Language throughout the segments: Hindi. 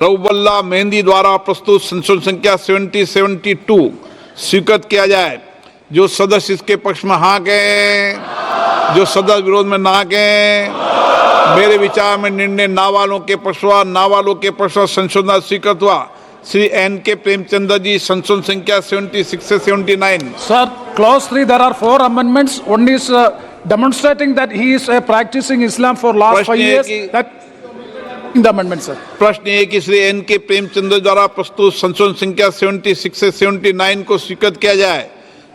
रऊबल्ला मेहंदी द्वारा प्रस्तुत संशोधन संख्या 7072 स्वीकृत किया जाए। जो सदस्य इसके पक्ष में हाँ कहें, जो सदस्य विरोध में ना कहें। मेरे विचार में निर्णय ना वालों के पक्ष में संशोधन स्वीकृत हुआ। श्री N.K. प्रेमचंद्र जी, संशोधन संख्या 76 से 79। Sir, clause 3, there are 4 amendments. One is demonstrating that he is practicing Islam for last 5 years. That in the amendment, sir. प्रश्न है कि श्री N.K. प्रेमचंद्र द्वारा प्रस्तुत संशोधन संख्या 76 से 79 को स्वीकृत किया जाए।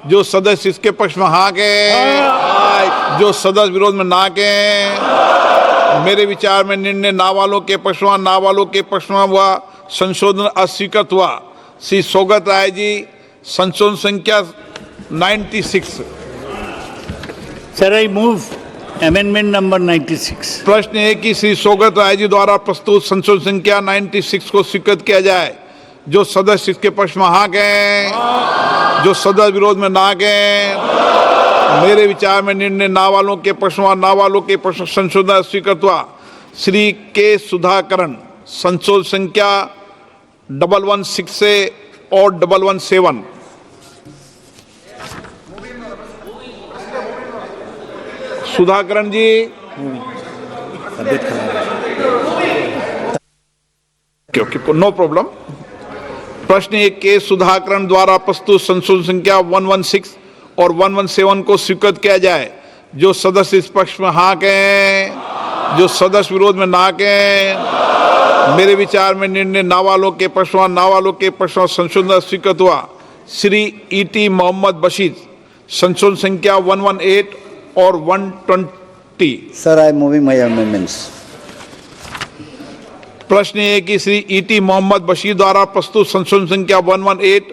जो सदस्य इसके पक्ष में हाँ कहें, जो सदस्य विरोध में ना कहें। मेरे विचार में निर्णय ना वालों के पक्ष में हुआ, संशोधन अस्वीकृत हुआ। श्री सौगत राय जी, संशोधन संख्या 96। Sir, I move amendment number 96. प्रश्न है कि श्री सौगत राय जी द्वारा प्रस्तुत संशोधन संख्या 96 को स्वीकृत किया जाए। जो सदस्य इसके पक्ष में हाँ कहें, जो सदस्य विरोध में ना कहें। मेरे विचार में निर्णय ना वालों के पक्ष में संशोधन स्वीकृत हुआ। श्री के सुधाकरण, संशोधन संख्या 116 से और 117। सुधाकरण जी, नो प्रॉब्लम। प्रश्न एक के सुधाकरण द्वारा प्रस्तुत संशोधन संख्या 116 और 117 को स्वीकृत किया जाए। जो सदस्य इस पक्ष में हाँ कहें, जो सदस्य विरोध में ना कहें। मेरे विचार में निर्णय ना वालों के पक्ष में संशोधन स्वीकृत हुआ। श्री E.T. मोहम्मद बशीर, संशोधन संख्या 118 और 120। Sir, I am moving my amendments. प्रश्न है कि श्री E.T. मोहम्मद बशीर द्वारा प्रस्तुत संशोधन संख्या 118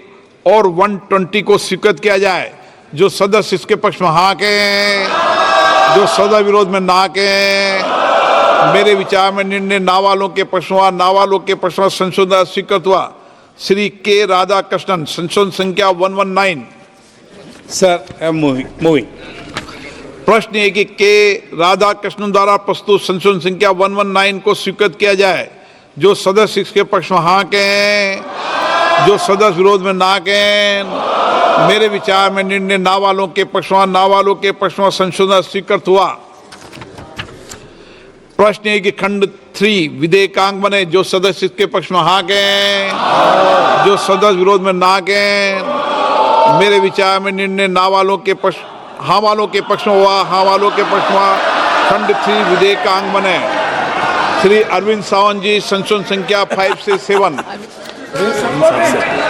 और 120 को स्वीकृत किया जाए। जो सदस्य इसके पक्ष में हाँ कहें, जो सदस्य विरोध में ना कहें। मेरे विचार में निर्णय ना वालों के पक्ष में संशोधन स्वीकृत हुआ। श्री के राधाकृष्णन, संशोधन संख्या 119। Sir, I am moving. प्रश्न है कि के राधाकृष्णन द्वारा प्रस्तुत संशोधन संख्या 119 को स्वीकृत किया जाए। जो सदस्य इसके पक्ष में हाँ कहें, जो सदस्य विरोध में ना कहें। मेरे विचार में निर्णय ना वालों के पक्ष में संशोधन स्वीकृत हुआ। प्रश्न है कि खंड 3 विधेयकांग बने। जो सदस्य इसके पक्ष में हाँ कहें, जो सदस्य विरोध में ना कहें। मेरे विचार में निर्णय ना वालों के पक्ष हाँ वालों के पक्ष में हुआ, खंड 3 विधेयकांग बने। श्री अरविंद सावंत जी, संशोधन संख्या 5 से 7।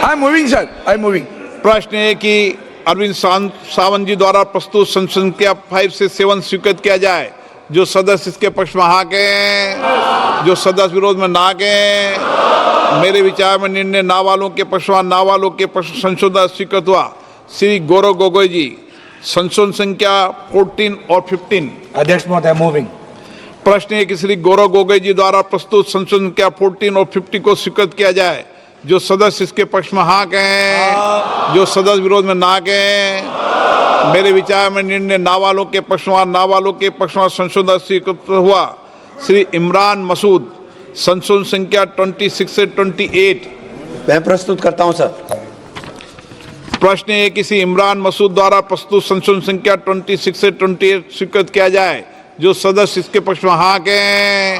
I am moving, sir. I am moving. प्रश्न है कि अरविंद सावंत जी द्वारा प्रस्तुत संशोधन संख्या 5 से 7 स्वीकृत किया जाए। जो सदस्य इसके पक्ष में हाँ कहें, जो सदस्य विरोध में ना कहें। मेरे विचार में निर्णय ना वालों के पक्ष में संशोधन स्वीकृत हुआ। श्री गौरव गोगोई जी, संशोधन संख्या 14 और 15। That's what I am moving. प्रश्न है कि श्री गौरव गोगोई जी द्वारा प्रस्तुत संशोधन संख्या 14 और 50 को स्वीकृत किया जाए। जो सदस्य इसके पक्ष में हाँ कहें, जो सदस्य विरोध में ना कहें। मेरे विचार में निर्णय ना वालों के पक्ष में संशोधन स्वीकृत हुआ। श्री इमरान मसूद, संशोधन संख्या 26 से 28। मैं प्रस्तुत करता हूं सर। प्रश्न है कि श्री इमरान मसूद द्वारा प्रस्तुत संशोधन संख्या 26 से 28 स्वीकृत किया जाए। जो सदस्य इसके पक्ष में हाँ कहें,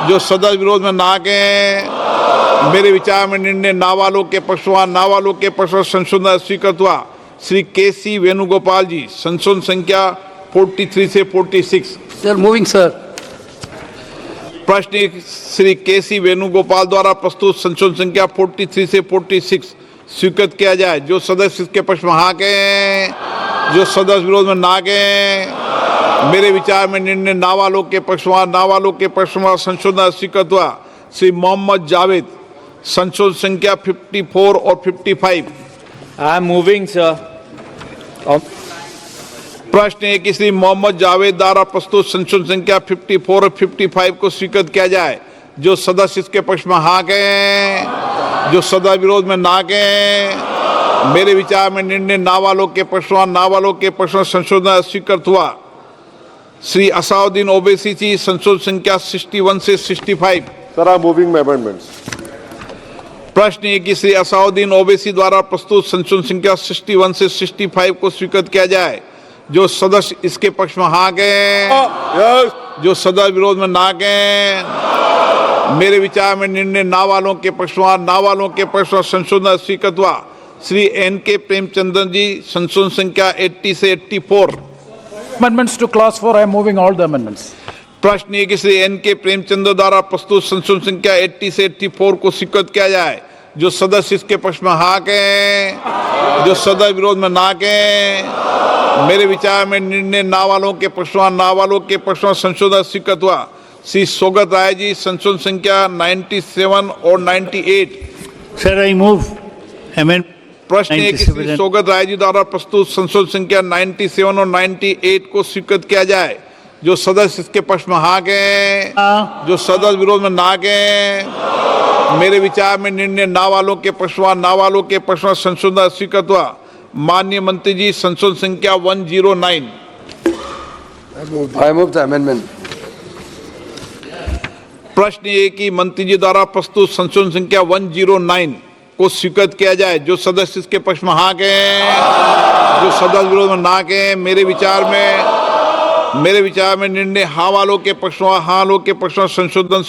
जो सदस्य विरोध में ना कहें। मेरे विचार में निर्णय ना वालों के पक्ष में संशोधन स्वीकृत हुआ। श्री के.सी. वेणुगोपाल जी, संशोधन संख्या 43 से 46। Sir, moving, sir. प्रश्न श्री के.सी. वेणुगोपाल द्वारा प्रस्तुत संशोधन संख्या 43 से 46 स्वीकृत किया जाए। जो सदस्य इसके पक्ष में हाँ कहें, जो सदस्य विरोध में ना कहें। मेरे विचार में निर्णय ना वालों के पक्ष में संशोधन स्वीकृत हुआ। श्री मोहम्मद जावेद, संशोधन संख्या 54 और 55। I am moving, sir. प्रश्न है कि श्री मोहम्मद जावेद द्वारा प्रस्तुत संशोधन संख्या 54 और 55 को स्वीकृत किया जाए। जो सदस्य इसके पक्ष में हाँ कहें, जो सदस्य विरोध में ना कहें। मेरे विचार में निर्णय ना वालों के पक्ष में संशोधन स्वीकृत हुआ। श्री असाउद्दीन ओवैसी जी, संशोधन संख्या 61 से 65। Sir, I am moving my amendments. प्रश्न ये कि श्री असाउद्दीन ओवैसी द्वारा प्रस्तुत संशोधन संख्या 61 से 65 को स्वीकृत किया जाए। जो सदस्य इसके पक्ष में हाँ कहें, जो सदस्य विरोध में ना कहें। मेरे विचार में निर्णय ना वालों के पक्ष में, ना वालों के पक्ष में संशोधन स्वीकृत हुआ। श्री N.K. प्रेमचंद्रन जी, संशोधन संख्या 80 से 84। Amendments to clause 4, I am moving all the amendments. प्रश्न ये कि श्री N.K. प्रेमचंद्र द्वारा प्रस्तुत संशोधन संख्या 80 से 84 को स्वीकृत किया जाए। जो सदस्य इसके पक्ष में हाँ कहें, जो सदस्य विरोध में ना कहें। मेरे विचार में निर्णय ना वालों के पक्ष में, ना वालों के पक्ष में संशोधन स्वीकृत हुआ। श्री सौगत राय जी, संशोधन संख्या 97 और 98। Sir, I move amendment. प्रश्न है कि श्री सौगत राय जी द्वारा प्रस्तुत संशोधन संख्या 97 और 98 को स्वीकृत किया जाए। जो सदस्य इसके पक्ष में हाँ कहें, जो सदस्य विरोध में ना कहें। मेरे विचार में निर्णय ना वालों के पक्ष में, ना वालों के पक्ष में संशोधन स्वीकृत हुआ। माननीय मंत्री जी, संशोधन संख्या 109। I move the amendment. प्रश्न ये कि मंत्री जी द्वारा प्रस्तुत संशोधन संख्या 109 को स्वीकृत किया जाए। जो सदस्य इसके पक्ष में हाँ कहें, जो सदस्य विरोध में ना कहें। मेरे विचार में निर्णय हाँ वालों के पक्ष में, हाँ वालों के पक्ष में संशोधन